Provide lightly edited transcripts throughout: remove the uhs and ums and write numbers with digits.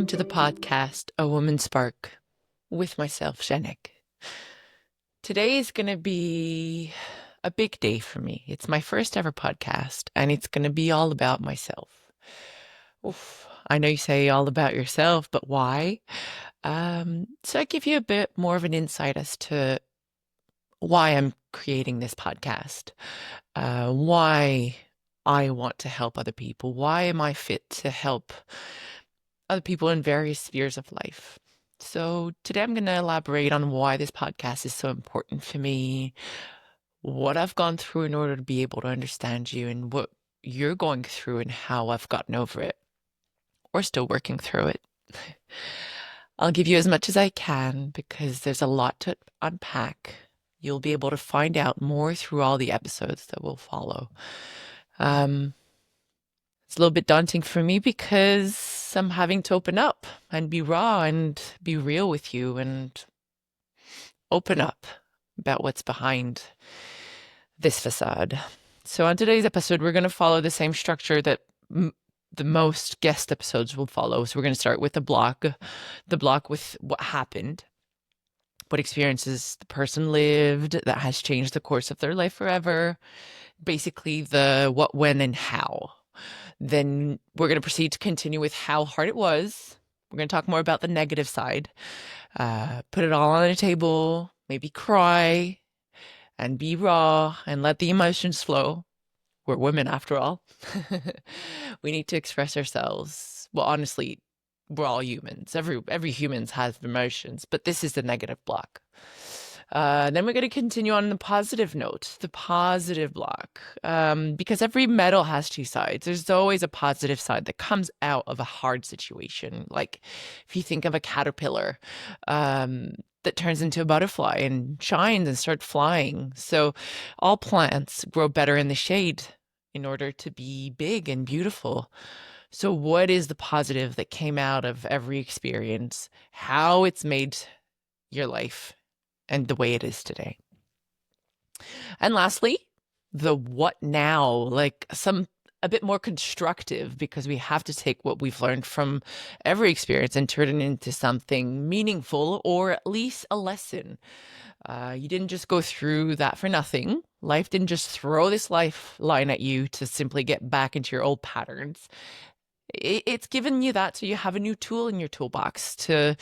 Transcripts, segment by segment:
to the podcast, A Woman Spark, with myself, Janik. Today is going to be a big day for me. It's my first ever podcast, and it's going to be all about myself. Oof, I know you say all about yourself, but why? So I give you a bit more of an insight as to why I'm creating this podcast, why I want to help other people, why am I fit to help other people in various spheres of life. So today I'm going to elaborate on why this podcast is so important for me, what I've gone through in order to be able to understand you, and what you're going through and how I've gotten over it or still working through it. I'll give you as much as I can because there's a lot to unpack. You'll be able to find out more through all the episodes that will follow. It's a little bit daunting for me because I'm having to open up and be raw and be real with you and open up about what's behind this facade. So on today's episode, we're going to follow the same structure that the most guest episodes will follow. So we're going to start with the block with what happened, what experiences the person lived that has changed the course of their life forever. Basically the what, when, and how. Then we're going to proceed to continue with how hard it was. We're going to talk more about the negative side. Put it all on the table, maybe cry and be raw and let the emotions flow. We're women after all. We need to express ourselves. Well, honestly, we're all humans. Every humans has emotions, but this is the negative block. Then we're going to continue on the positive note, the positive block, because every metal has two sides. There's always a positive side that comes out of a hard situation. Like if you think of a caterpillar that turns into a butterfly and shines and starts flying. So all plants grow better in the shade in order to be big and beautiful. So what is the positive that came out of every experience? How it's made your life and the way it is today. And lastly, the what now, like a bit more constructive, because we have to take what we've learned from every experience and turn it into something meaningful, or at least a lesson. You didn't just go through that for nothing. Life didn't just throw this lifeline at you to simply get back into your old patterns. It's given you that so you have a new tool in your toolbox to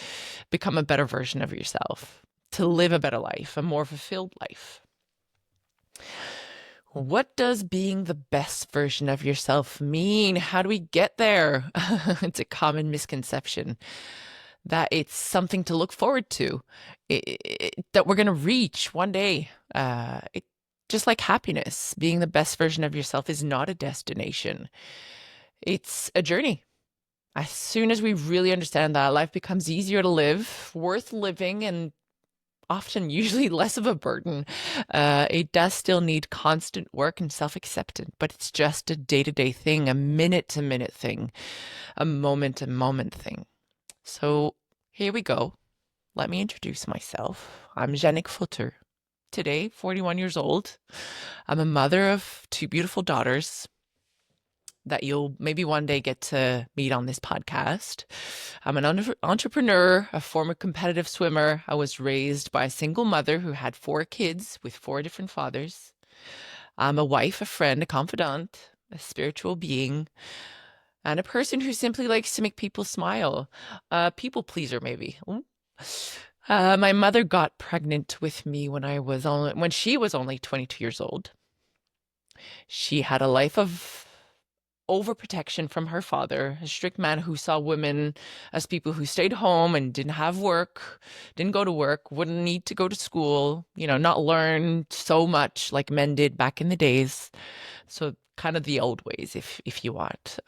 become a better version of yourself, to live a better life, a more fulfilled life. What does being the best version of yourself mean? How do we get there? It's a common misconception that it's something to look forward to, that we're going to reach one day. Just like happiness, being the best version of yourself is not a destination. It's a journey. As soon as we really understand that, life becomes easier to live, worth living, and often usually less of a burden. It does still need constant work and self-acceptance, but it's just a day-to-day thing, a minute-to-minute thing, a moment-to-moment thing. So here we go. Let me introduce myself. I'm Janik Fauteux. Today, 41 years old. I'm a mother of two beautiful daughters that you'll maybe one day get to meet on this podcast. I'm an entrepreneur, a former competitive swimmer. I was raised by a single mother who had 4 kids with 4 different fathers. I'm a wife, a friend, a confidant, a spiritual being, and a person who simply likes to make people smile. A people pleaser, maybe. My mother got pregnant with me when she was only 22 years old. She had a life of overprotection from her father, a strict man who saw women as people who stayed home and didn't have work, didn't go to work, wouldn't need to go to school, not learn so much like men did back in the days. So kind of the old ways, if you want.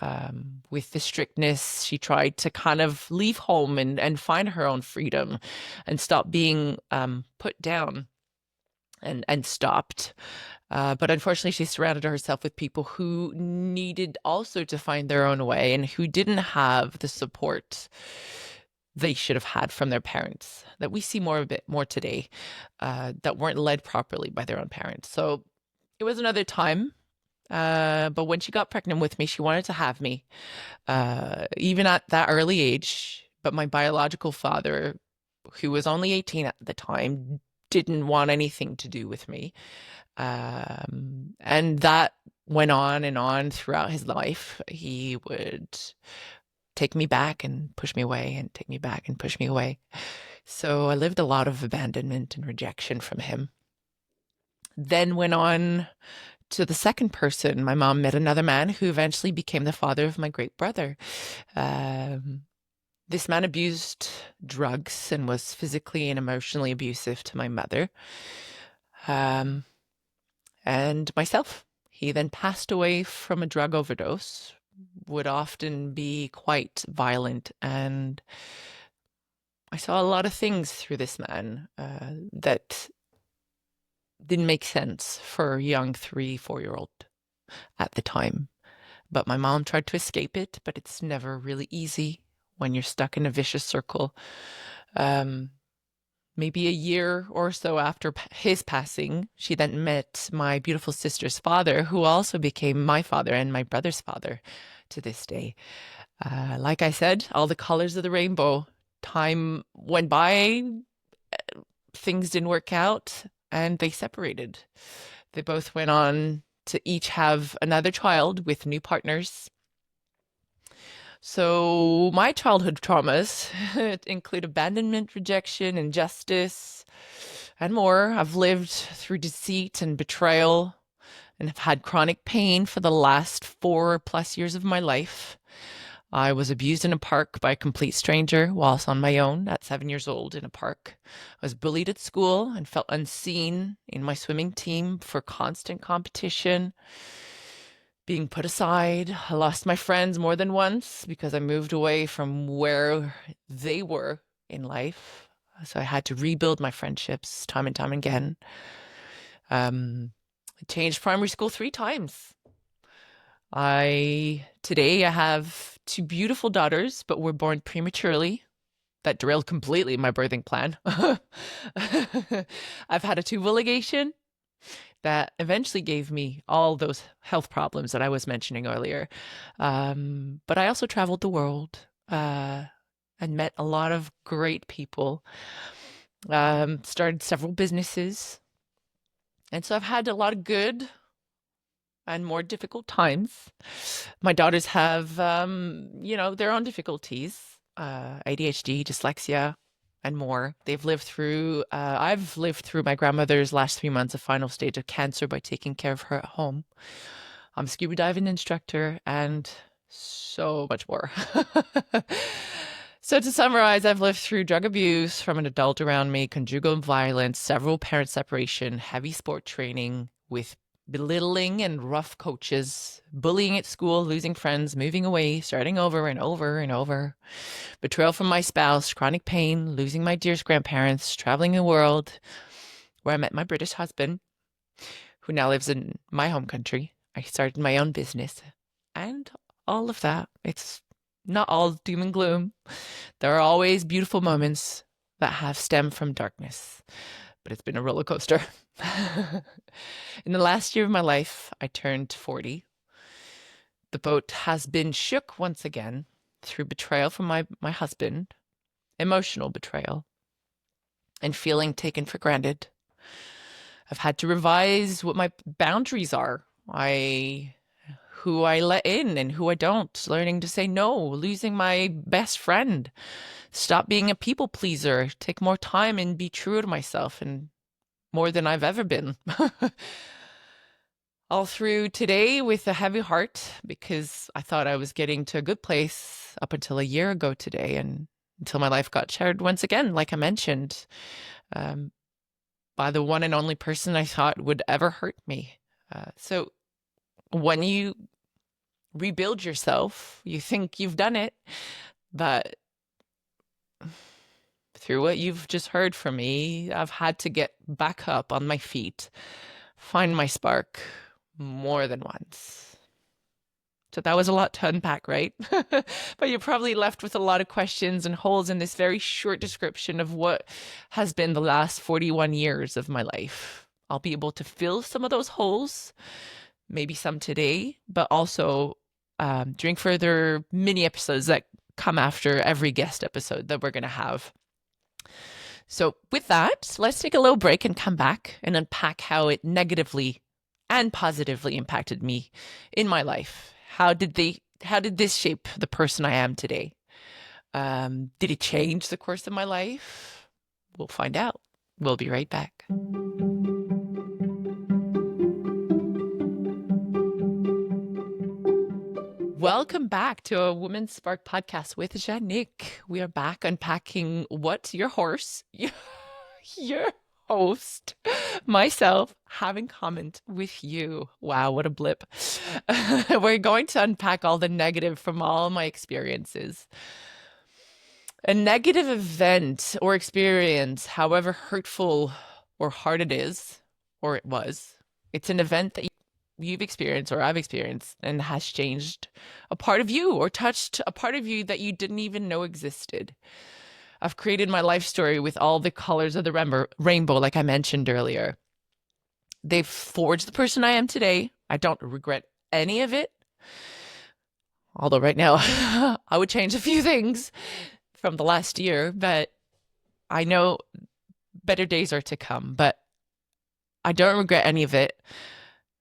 With the strictness, she tried to kind of leave home and find her own freedom and stop being put down and stopped. But unfortunately, she surrounded herself with people who needed also to find their own way and who didn't have the support they should have had from their parents, that we see a bit more today, that weren't led properly by their own parents. So it was another time. But when she got pregnant with me, she wanted to have me. Even at that early age, But my biological father, who was only 18 at the time, didn't want anything to do with me. And that went on and on throughout his life. He would take me back and push me away and take me back and push me away. So I lived a lot of abandonment and rejection from him. Then went on to the second person. My mom met another man who eventually became the father of my great brother. This man abused drugs and was physically and emotionally abusive to my mother and myself. He then passed away from a drug overdose, would often be quite violent, and I saw a lot of things through this man that didn't make sense for a young 3-4-year-old at the time. But my mom tried to escape it, but it's never really easy when you're stuck in a vicious circle. Maybe a year or so after his passing, she then met my beautiful sister's father, who also became my father and my brother's father to this day. Like I said, all the colors of the rainbow. Time went by, things didn't work out, and they separated. They both went on to each have another child with new partners. So my childhood traumas include abandonment, rejection, injustice, and more. I've lived through deceit and betrayal and have had chronic pain for the last 4+ years of my life. I was abused in a park by a complete stranger whilst on my own at 7 years old in a park. I was bullied at school and felt unseen in my swimming team for constant competition. Being put aside. I lost my friends more than once because I moved away from where they were in life. So I had to rebuild my friendships time and time again. I changed primary school 3 times. Today I have 2 beautiful daughters, but were born prematurely. That derailed completely my birthing plan. I've had a tubal ligation that eventually gave me all those health problems that I was mentioning earlier. But I also traveled the world and met a lot of great people, started several businesses. And so I've had a lot of good and more difficult times. My daughters have, their own difficulties, ADHD, dyslexia, and more. I've lived through my grandmother's last 3 months of final stage of cancer by taking care of her at home. I'm a scuba diving instructor and so much more. So to summarize, I've lived through drug abuse from an adult around me, conjugal violence, several parent separation, heavy sport training with belittling and rough coaches, bullying at school, losing friends, moving away, starting over and over and over, betrayal from my spouse, chronic pain, losing my dearest grandparents, traveling the world, where I met my British husband, who now lives in my home country. I started my own business, and all of that. It's not all doom and gloom. There are always beautiful moments that have stemmed from darkness, but it's been a roller coaster. In the last year of my life, I turned 40. The boat has been shook once again through betrayal from my husband, emotional betrayal, and feeling taken for granted. I've had to revise what my boundaries are. Who I let in and who I don't, learning to say no, losing my best friend, stop being a people pleaser, take more time and be true to myself, and more than I've ever been. All through today with a heavy heart, because I thought I was getting to a good place up until a year ago today, and until my life got shattered once again, like I mentioned, by the one and only person I thought would ever hurt me. So when you rebuild yourself, you think you've done it, but through what you've just heard from me, I've had to get back up on my feet, find my spark more than once. So that was a lot to unpack, right? But you're probably left with a lot of questions and holes in this very short description of what has been the last 41 years of my life. I'll be able to fill some of those holes, maybe some today, but also during further mini episodes that come after every guest episode that we're going to have. So with that, let's take a little break and come back and unpack how it negatively and positively impacted me in my life. How did this shape the person I am today? Did it change the course of my life? We'll find out. We'll be right back. Welcome back to a Women's Spark podcast with Janik. We are back unpacking what your host, myself, have in common with you. Wow, what a blip. We're going to unpack all the negative from all my experiences. A negative event or experience, however hurtful or hard it is, or it was, it's an event that you've experienced or I've experienced and has changed a part of you or touched a part of you that you didn't even know existed. I've created my life story with all the colors of the rainbow, like I mentioned earlier. They've forged the person I am today. I don't regret any of it. Although right now I would change a few things from the last year, but I know better days are to come, but I don't regret any of it.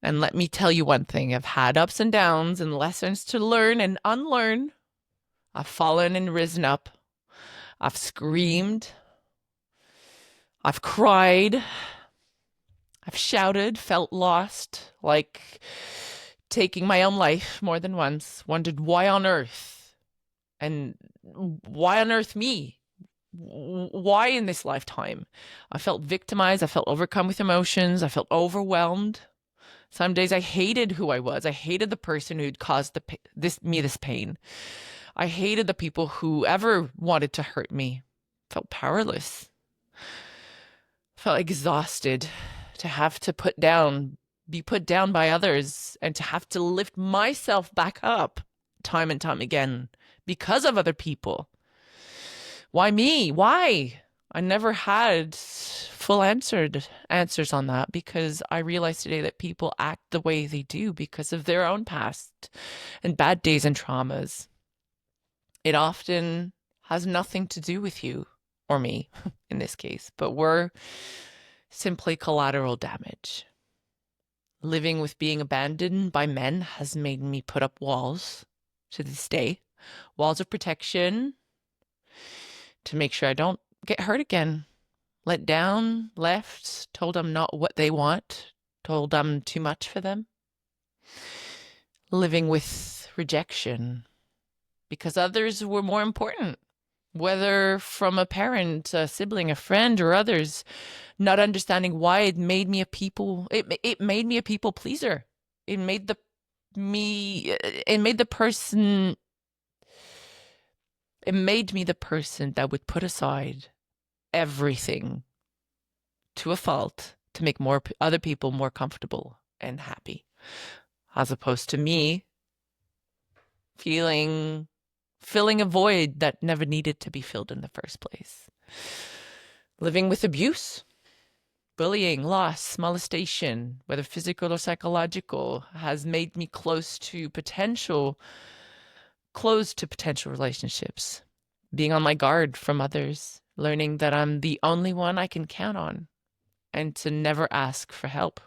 And let me tell you one thing, I've had ups and downs and lessons to learn and unlearn. I've fallen and risen up. I've screamed. I've cried. I've shouted, felt lost, like taking my own life more than once, wondered why on earth? And why on earth me? Why in this lifetime? I felt victimized. I felt overcome with emotions. I felt overwhelmed. Some days I hated who I was. I hated the person who'd caused this pain. I hated the people who ever wanted to hurt me. Felt powerless. Felt exhausted to have to be put down by others, and to have to lift myself back up time and time again because of other people. Why me? Why? I never had full answers on that, because I realize today that people act the way they do because of their own past and bad days and traumas. It often has nothing to do with you or me in this case, but we're simply collateral damage. Living with being abandoned by men has made me put up walls to this day, walls of protection to make sure I don't get hurt again. Let down, left, told I'm not what they want, told I'm too much for them. Living with rejection because others were more important, whether from a parent, a sibling, a friend, or others, not understanding why it made me a people pleaser. It made me the person that would put aside everything to a fault to make other people more comfortable and happy, as opposed to me filling a void that never needed to be filled in the first place. Living with abuse, bullying, loss, molestation, whether physical or psychological, has made me closed to potential relationships, being on my guard from others, learning that I'm the only one I can count on, and to never ask for help.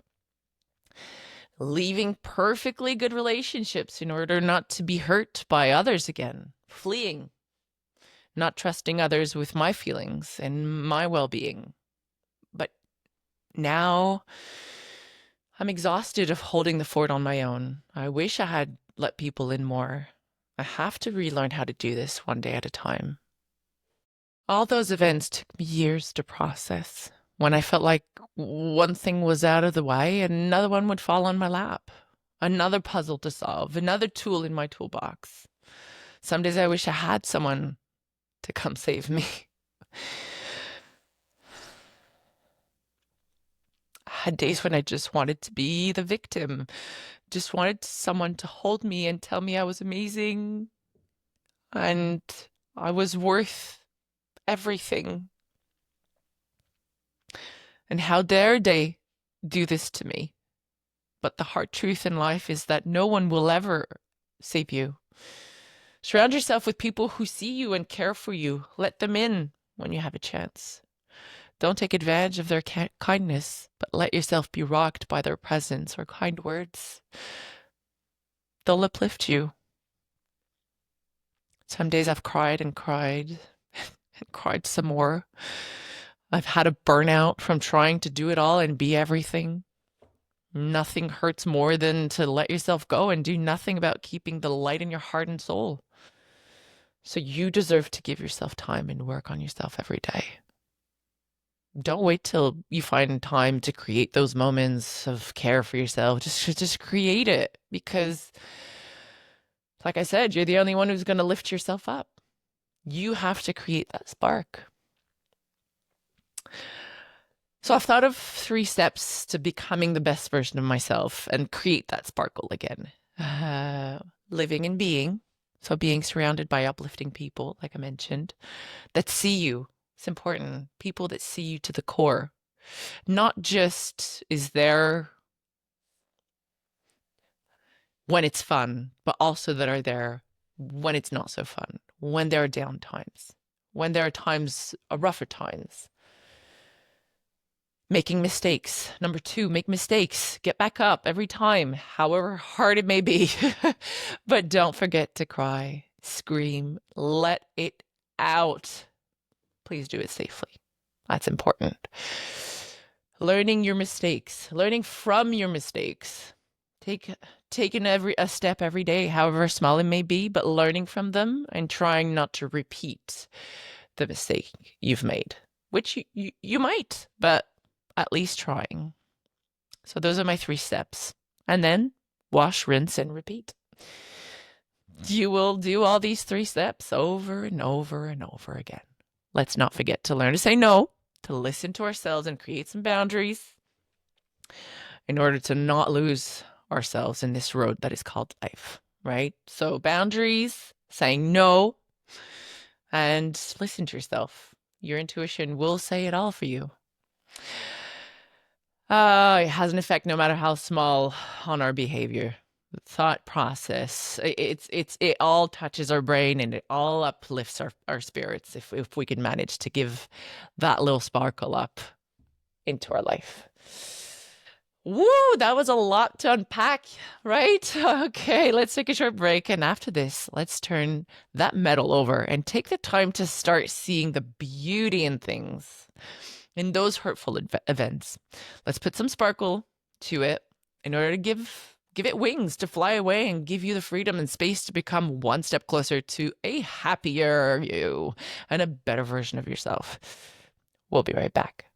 Leaving perfectly good relationships in order not to be hurt by others again. Fleeing. Not trusting others with my feelings and my well-being. But now I'm exhausted of holding the fort on my own. I wish I had let people in more. I have to relearn how to do this one day at a time. All those events took me years to process. When I felt like one thing was out of the way, another one would fall on my lap. Another puzzle to solve, another tool in my toolbox. Some days I wish I had someone to come save me. I had days when I just wanted to be the victim, just wanted someone to hold me and tell me I was amazing and I was worth everything. And how dare they do this to me? But the hard truth in life is that no one will ever save you. Surround yourself with people who see you and care for you. Let them in when you have a chance. Don't take advantage of their kindness, but let yourself be rocked by their presence or kind words. They'll uplift you. Some days I've cried and cried and cried some more. I've had a burnout from trying to do it all and be everything. Nothing hurts more than to let yourself go and do nothing about keeping the light in your heart and soul. So you deserve to give yourself time and work on yourself every day. Don't wait till you find time to create those moments of care for yourself. Just create it, because like I said, you're the only one who's going to lift yourself up. You have to create that spark. So I've thought of 3 steps to becoming the best version of myself and create that sparkle again. Living and being. So being surrounded by uplifting people, like I mentioned, that see you. It's important. People that see you to the core. Not just is there when it's fun, but also that are there when it's not so fun, when there are down times, when there are times, rougher times. Making mistakes. Number 2, make mistakes. Get back up every time, however hard it may be. But don't forget to cry, scream, let it out. Please do it safely. That's important. Learning your mistakes, learning from your mistakes. Taking a step every day, however small it may be, but learning from them and trying not to repeat the mistake you've made, which you might, but at least trying. So those are my 3 steps. And then wash, rinse, and repeat. You will do all these 3 steps over and over and over again. Let's not forget to learn to say no, to listen to ourselves and create some boundaries in order to not lose ourselves in this road that is called life, right? So boundaries, saying no, and listen to yourself. Your intuition will say it all for you. It has an effect, no matter how small, on our behavior, thought process. It all touches our brain, and it all uplifts our spirits if we can manage to give that little sparkle up into our life. Woo, that was a lot to unpack, right? Okay, let's take a short break. And after this, let's turn that metal over and take the time to start seeing the beauty in things, in those hurtful events. Let's put some sparkle to it in order to give it wings to fly away and give you the freedom and space to become one step closer to a happier you and a better version of yourself. We'll be right back.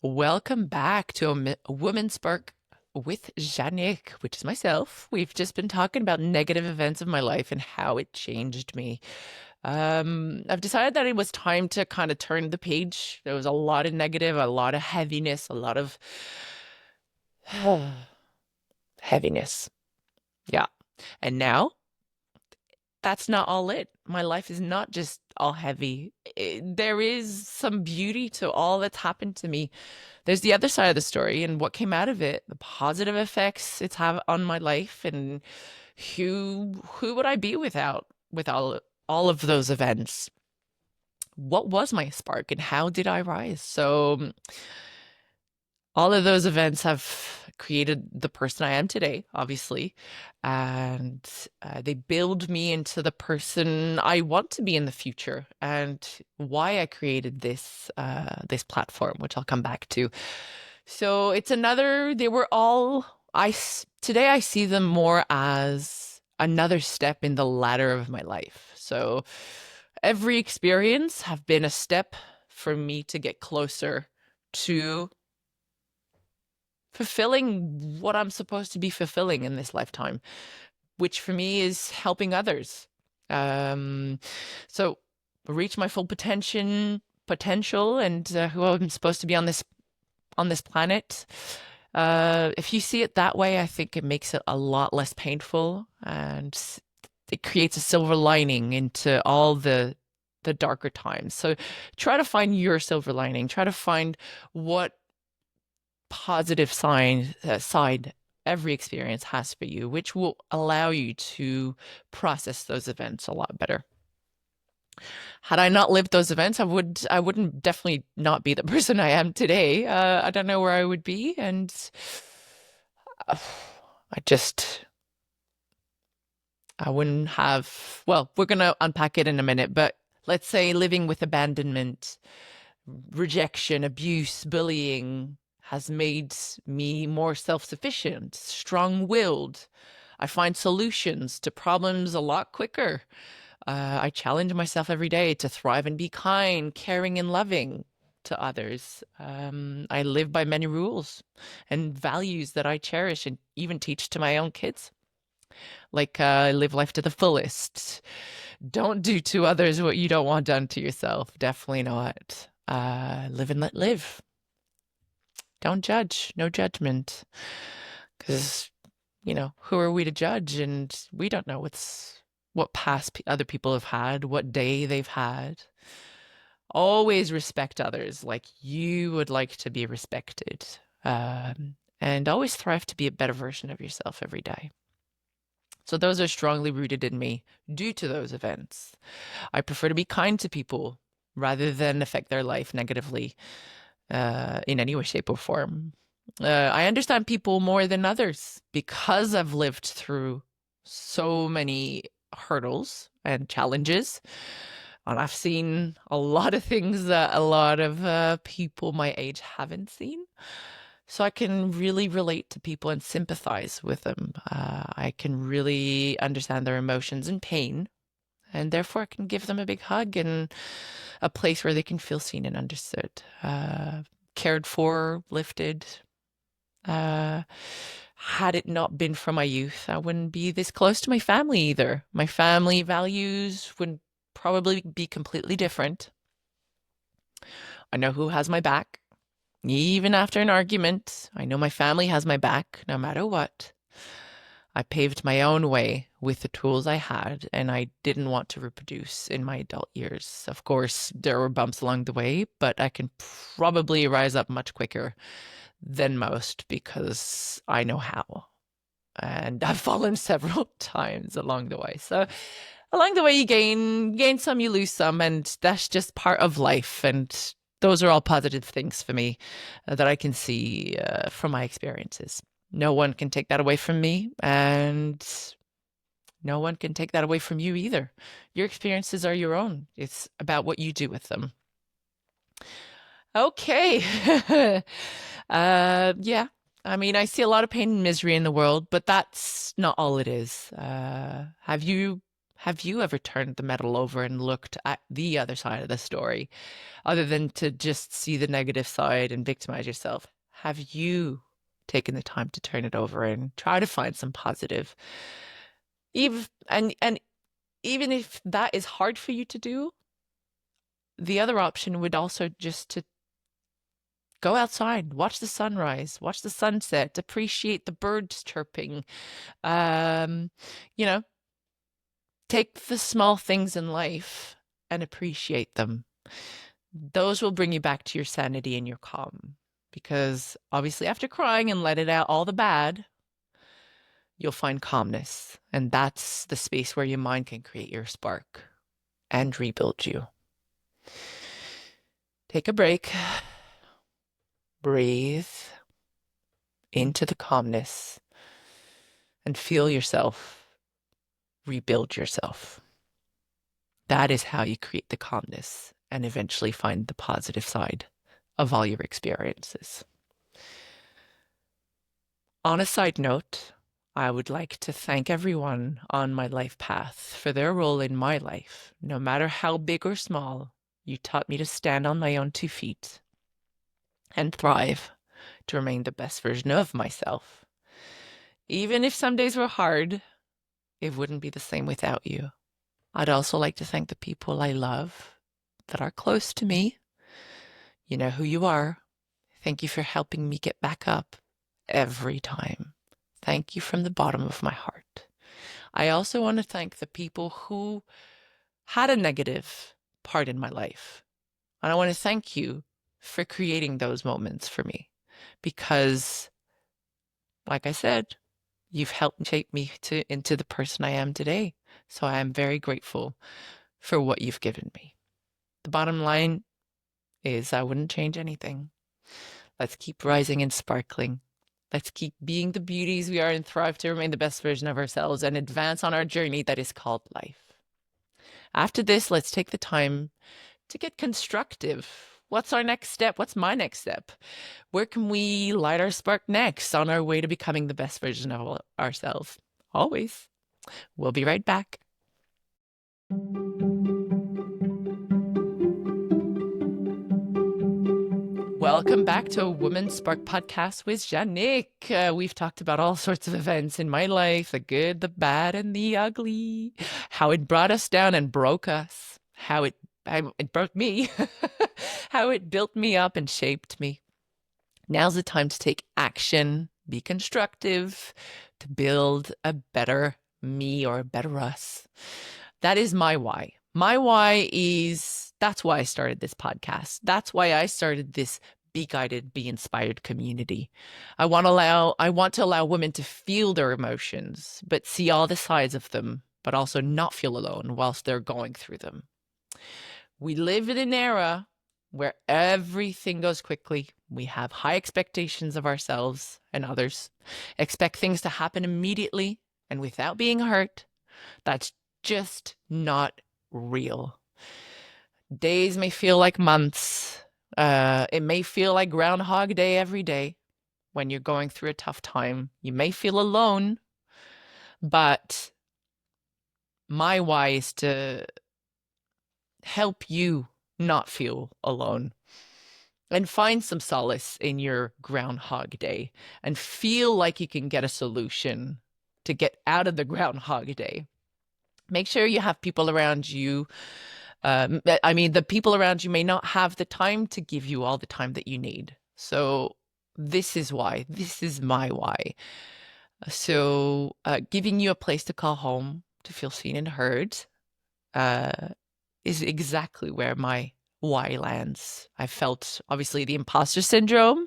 Welcome back to a Woman Spark with Janik, which is myself. We've just been talking about negative events of my life and how it changed me. I've decided that it was time to kind of turn the page. There was a lot of negative, a lot of heaviness, a lot of heaviness. Yeah. And now that's not all it. My life is not just all heavy. There is some beauty to all that's happened to me. There's the other side of the story and what came out of it, the positive effects it's had on my life, and who would I be with all of those events? What was my spark and how did I rise? So all of those events have created the person I am today, obviously, and they build me into the person I want to be in the future, and why I created this platform, which I'll come back to. So it's another. They were all today. I see them more as another step in the ladder of my life. So every experience have been a step for me to get closer to fulfilling what I'm supposed to be fulfilling in this lifetime, which for me is helping others. So reach my full potential, and who I'm supposed to be on this planet. If you see it that way, I think it makes it a lot less painful, and it creates a silver lining into all the darker times. So try to find your silver lining. Try to find what positive side every experience has for you, which will allow you to process those events a lot better. Had I not lived those events, I wouldn't definitely not be the person I am today. I don't know where I would be, and I just I wouldn't have. Well, we're gonna unpack it in a minute, but let's say living with abandonment, rejection, abuse, bullying has made me more self-sufficient, strong-willed. I find solutions to problems a lot quicker. I challenge myself every day to thrive and be kind, caring, and loving to others. I live by many rules and values that I cherish and even teach to my own kids. Like, live life to the fullest. Don't do to others what you don't want done to yourself. Definitely not. Live and let live. Don't judge. No judgment. Because, who are we to judge? And we don't know what past other people have had, what day they've had. Always respect others like you would like to be respected. And always strive to be a better version of yourself every day. So those are strongly rooted in me due to those events. I prefer to be kind to people rather than affect their life negatively in any way, shape, or form. I understand people more than others because I've lived through so many hurdles and challenges. And I've seen a lot of things that a lot of people my age haven't seen. So I can really relate to people and sympathize with them. I can really understand their emotions and pain. And therefore, I can give them a big hug and a place where they can feel seen and understood, cared for, lifted. Had it not been for my youth, I wouldn't be this close to my family either. My family values would probably be completely different. I know who has my back. Even after an argument, I know my family has my back no matter what. I paved my own way with the tools I had, and I didn't want to reproduce in my adult years. Of course, there were bumps along the way, but I can probably rise up much quicker than most because I know how. And I've fallen several times along the way. So along the way, you gain some, you lose some, and that's just part of life. And those are all positive things for me that I can see from my experiences. No one can take that away from me, and no one can take that away from you either. Your experiences are your own. It's about what you do with them. Okay. Yeah. I mean, I see a lot of pain and misery in the world, but that's not all it is. Have you ever turned the medal over and looked at the other side of the story, other than to just see the negative side and victimize yourself? Have you taken the time to turn it over and try to find some positive? And even if that is hard for you to do, the other option would also just to go outside, watch the sunrise, watch the sunset, appreciate the birds chirping. Um, you know, take the small things in life and appreciate them. Those will bring you back to your sanity and your calm. Because obviously, after crying and let it out all the bad, you'll find calmness. And that's the space where your mind can create your spark and rebuild you. Take a break. Breathe into the calmness and feel yourself rebuild yourself. That is how you create the calmness and eventually find the positive side of all your experiences. On a side note, I would like to thank everyone on my life path for their role in my life. No matter how big or small, you taught me to stand on my own 2 feet and thrive to remain the best version of myself. Even if some days were hard, it wouldn't be the same without you. I'd also like to thank the people I love that are close to me. You know who you are. Thank you for helping me get back up every time. Thank you from the bottom of my heart. I also want to thank the people who had a negative part in my life. And I want to thank you for creating those moments for me, because like I said, you've helped shape me into the person I am today. So I am very grateful for what you've given me. The bottom line is I wouldn't change anything. Let's keep rising and sparkling. Let's keep being the beauties we are and thrive to remain the best version of ourselves and advance on our journey that is called life. After this, let's take the time to get constructive. What's our next step? What's my next step? Where can we light our spark next on our way to becoming the best version of ourselves? Always. We'll be right back. Welcome back to a Woman Spark podcast with Janik. We've talked about all sorts of events in my life, the good, the bad, and the ugly, how it brought us down and broke us, how it broke me, how it built me up and shaped me. Now's the time to take action, be constructive, to build a better me or a better us. That is my why. My why is, that's why I started this podcast. That's why I started this Be Guided, Be Inspired community. I want to allow women to feel their emotions, but see all the sides of them, but also not feel alone whilst they're going through them. We live in an era where everything goes quickly. We have high expectations of ourselves and others, expect things to happen immediately and without being hurt. That's just not real. Days may feel like months. It may feel like Groundhog Day every day when you're going through a tough time. You may feel alone, but my why is to help you not feel alone and find some solace in your Groundhog Day and feel like you can get a solution to get out of the Groundhog Day. Make sure you have people around you. The people around you may not have the time to give you all the time that you need. So this is why. This is my why. So giving you a place to call home, to feel seen and heard, is exactly where my why lands. I felt, obviously, the imposter syndrome,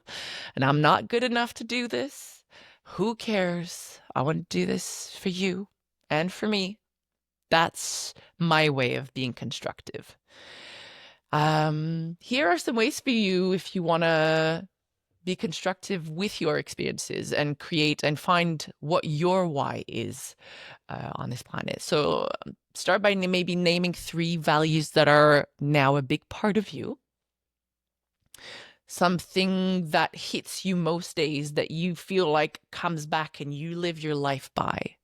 and I'm not good enough to do this. Who cares? I want to do this for you and for me. That's my way of being constructive. Here are some ways for you if you want to be constructive with your experiences and create and find what your why is on this planet. So start by maybe naming 3 values that are now a big part of you. Something that hits you most days that you feel like comes back and you live your life by.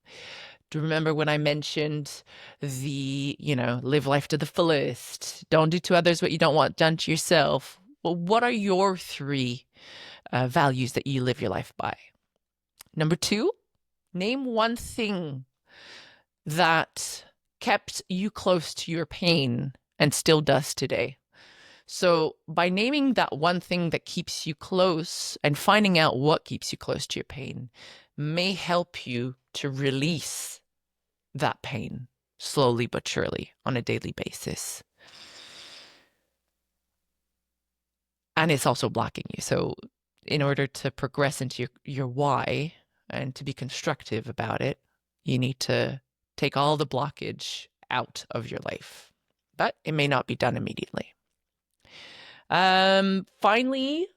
Do you remember when I mentioned live life to the fullest, don't do to others what you don't want done to yourself? Well, what are your 3 values that you live your life by? Number 2, name one thing that kept you close to your pain and still does today. So by naming that one thing that keeps you close and finding out what keeps you close to your pain may help you to release that pain slowly but surely on a daily basis. And it's also blocking you. So in order to progress into your why and to be constructive about it, you need to take all the blockage out of your life. But it may not be done immediately. Finally,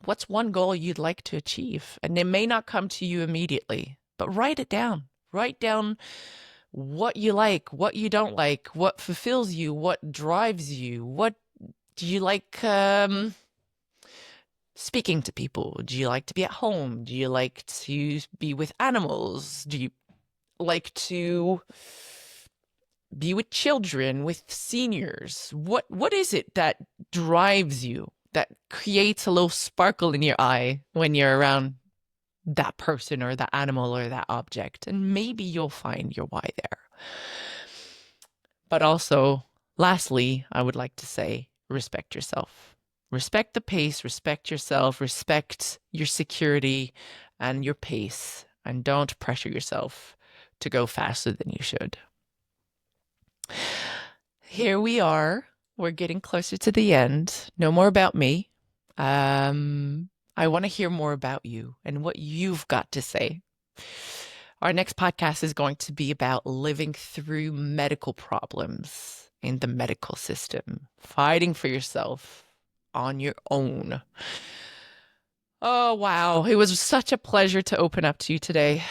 what's one goal you'd like to achieve? And it may not come to you immediately, but write it down. Write down what you like, what you don't like, what fulfills you, what drives you. What do you like speaking to people? Do you like to be at home? Do you like to be with animals? Do you like to be with children, with seniors? What is it that drives you, that creates a little sparkle in your eye when you're around that person or that animal or that object? And maybe you'll find your why there. But also, lastly, I would like to say, respect yourself. Respect the pace, respect yourself, respect your security and your pace, and don't pressure yourself to go faster than you should. Here we are. We're getting closer to the end. No more about me. I I want to hear more about you and what you've got to say. Our next podcast is going to be about living through medical problems in the medical system, fighting for yourself on your own. Oh, wow. It was such a pleasure to open up to you today.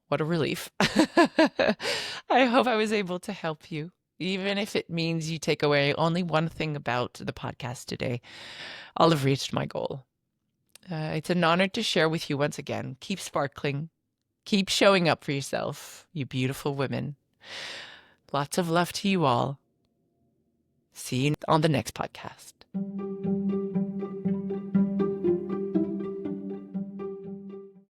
What a relief. I hope I was able to help you, even if it means you take away only one thing about the podcast today. I'll have reached my goal. It's an honor to share with you once again. Keep sparkling. Keep showing up for yourself, you beautiful women. Lots of love to you all. See you on the next podcast.